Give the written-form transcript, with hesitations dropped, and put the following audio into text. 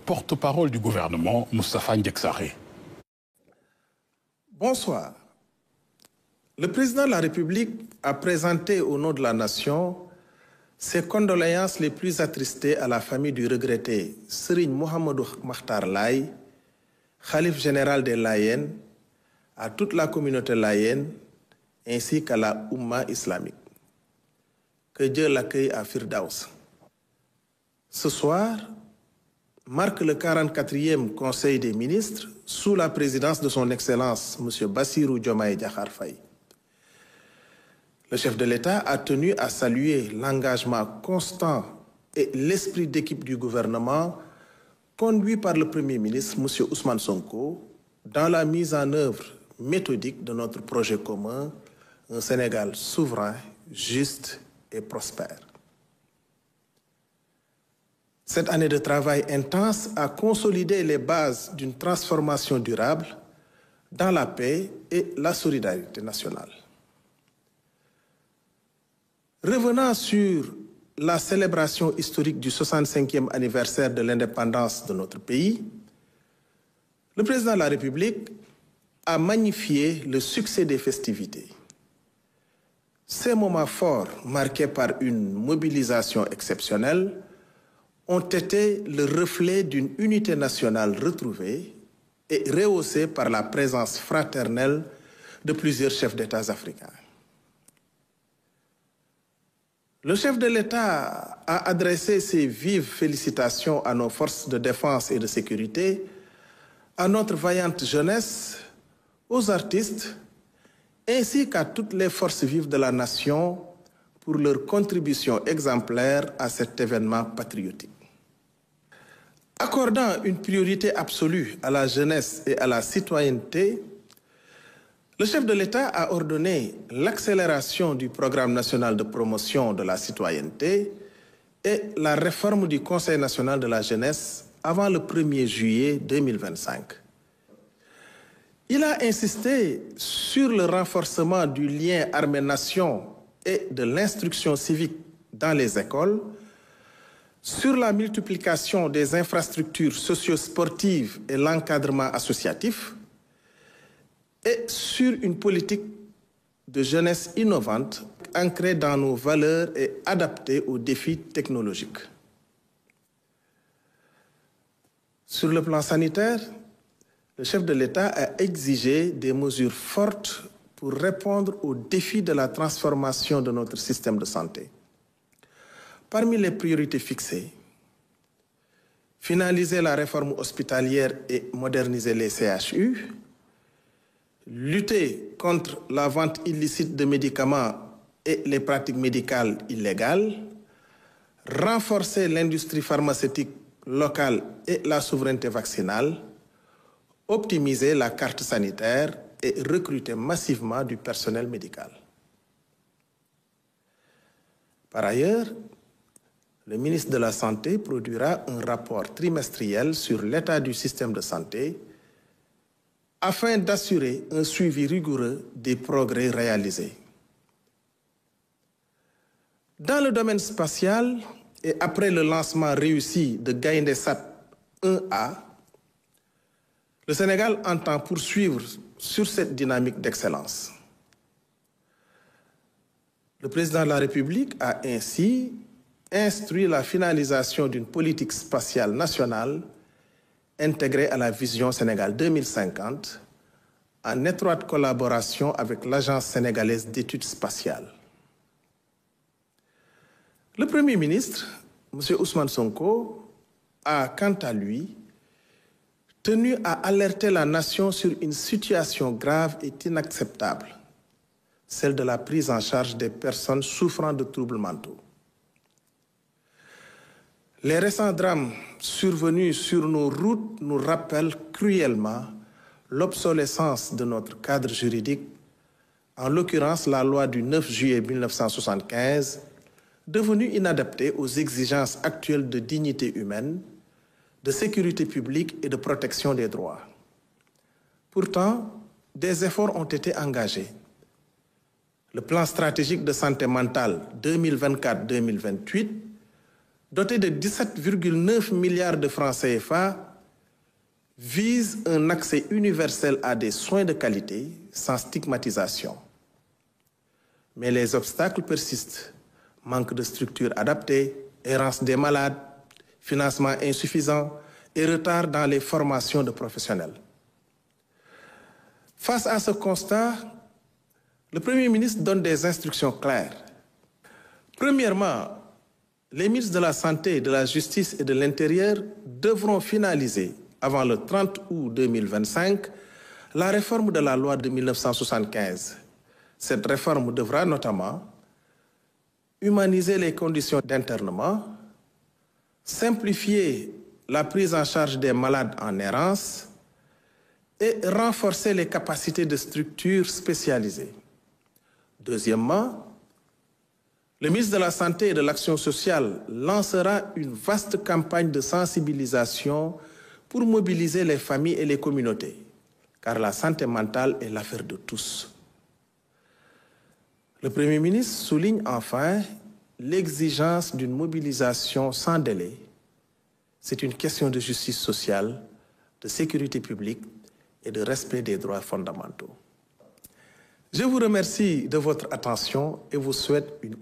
porte-parole du gouvernement, Moustapha Ndiaksaré. Bonsoir. Le président de la République a présenté au nom de la nation ses condoléances les plus attristées à la famille du regretté Serigne Mohamedou Makhtar Laye, Khalife général des Layènes, à toute la communauté layène ainsi qu'à la Oumma islamique. Que Dieu l'accueille à Firdaus. Ce soir marque le 44e Conseil des ministres sous la présidence de son Excellence M. Bassirou Diomaye Diakhar Faye. Le chef de l'État a tenu à saluer l'engagement constant et l'esprit d'équipe du gouvernement conduit par le Premier ministre, M. Ousmane Sonko, dans la mise en œuvre méthodique de notre projet commun, un Sénégal souverain, juste et prospère. Cette année de travail intense a consolidé les bases d'une transformation durable dans la paix et la solidarité nationale. Revenant sur la célébration historique du 65e anniversaire de l'indépendance de notre pays, le président de la République a magnifié le succès des festivités. Ces moments forts, marqués par une mobilisation exceptionnelle, ont été le reflet d'une unité nationale retrouvée et rehaussée par la présence fraternelle de plusieurs chefs d'État africains. Le chef de l'État a adressé ses vives félicitations à nos forces de défense et de sécurité, à notre vaillante jeunesse, aux artistes, ainsi qu'à toutes les forces vives de la nation pour leur contribution exemplaire à cet événement patriotique. Accordant une priorité absolue à la jeunesse et à la citoyenneté, le chef de l'État a ordonné l'accélération du programme national de promotion de la citoyenneté et la réforme du Conseil national de la jeunesse avant le 1er juillet 2025. Il a insisté sur le renforcement du lien armée-nation et de l'instruction civique dans les écoles, sur la multiplication des infrastructures socio-sportives et l'encadrement associatif, et sur une politique de jeunesse innovante ancrée dans nos valeurs et adaptée aux défis technologiques. Sur le plan sanitaire, le chef de l'État a exigé des mesures fortes pour répondre aux défis de la transformation de notre système de santé. Parmi les priorités fixées, finaliser la réforme hospitalière et moderniser les CHU, lutter contre la vente illicite de médicaments et les pratiques médicales illégales, renforcer l'industrie pharmaceutique locale et la souveraineté vaccinale, optimiser la carte sanitaire et recruter massivement du personnel médical. Par ailleurs, le ministre de la Santé produira un rapport trimestriel sur l'état du système de santé afin d'assurer un suivi rigoureux des progrès réalisés. Dans le domaine spatial et après le lancement réussi de Gaïndé-Sat 1A, le Sénégal entend poursuivre sur cette dynamique d'excellence. Le président de la République a ainsi instruit la finalisation d'une politique spatiale nationale intégrée à la vision Sénégal 2050 en étroite collaboration avec l'Agence sénégalaise d'études spatiales. Le Premier ministre, M. Ousmane Sonko, a quant à lui tenu à alerter la nation sur une situation grave et inacceptable, celle de la prise en charge des personnes souffrant de troubles mentaux. Les récents drames survenus sur nos routes nous rappellent cruellement l'obsolescence de notre cadre juridique, en l'occurrence la loi du 9 juillet 1975, devenue inadaptée aux exigences actuelles de dignité humaine, de sécurité publique et de protection des droits. Pourtant, des efforts ont été engagés. Le plan stratégique de santé mentale 2024-2028 doté de 17,9 milliards de francs CFA, vise un accès universel à des soins de qualité sans stigmatisation. Mais les obstacles persistent. Manque de structures adaptées, errance des malades, financement insuffisant et retard dans les formations de professionnels. Face à ce constat, le Premier ministre donne des instructions claires. Premièrement, les ministres de la Santé, de la Justice et de l'Intérieur devront finaliser, avant le 30 août 2025, la réforme de la loi de 1975. Cette réforme devra notamment humaniser les conditions d'internement, simplifier la prise en charge des malades en errance et renforcer les capacités de structures spécialisées. Deuxièmement, le ministre de la Santé et de l'Action sociale lancera une vaste campagne de sensibilisation pour mobiliser les familles et les communautés, car la santé mentale est l'affaire de tous. Le Premier ministre souligne enfin l'exigence d'une mobilisation sans délai. C'est une question de justice sociale, de sécurité publique et de respect des droits fondamentaux. Je vous remercie de votre attention et vous souhaite une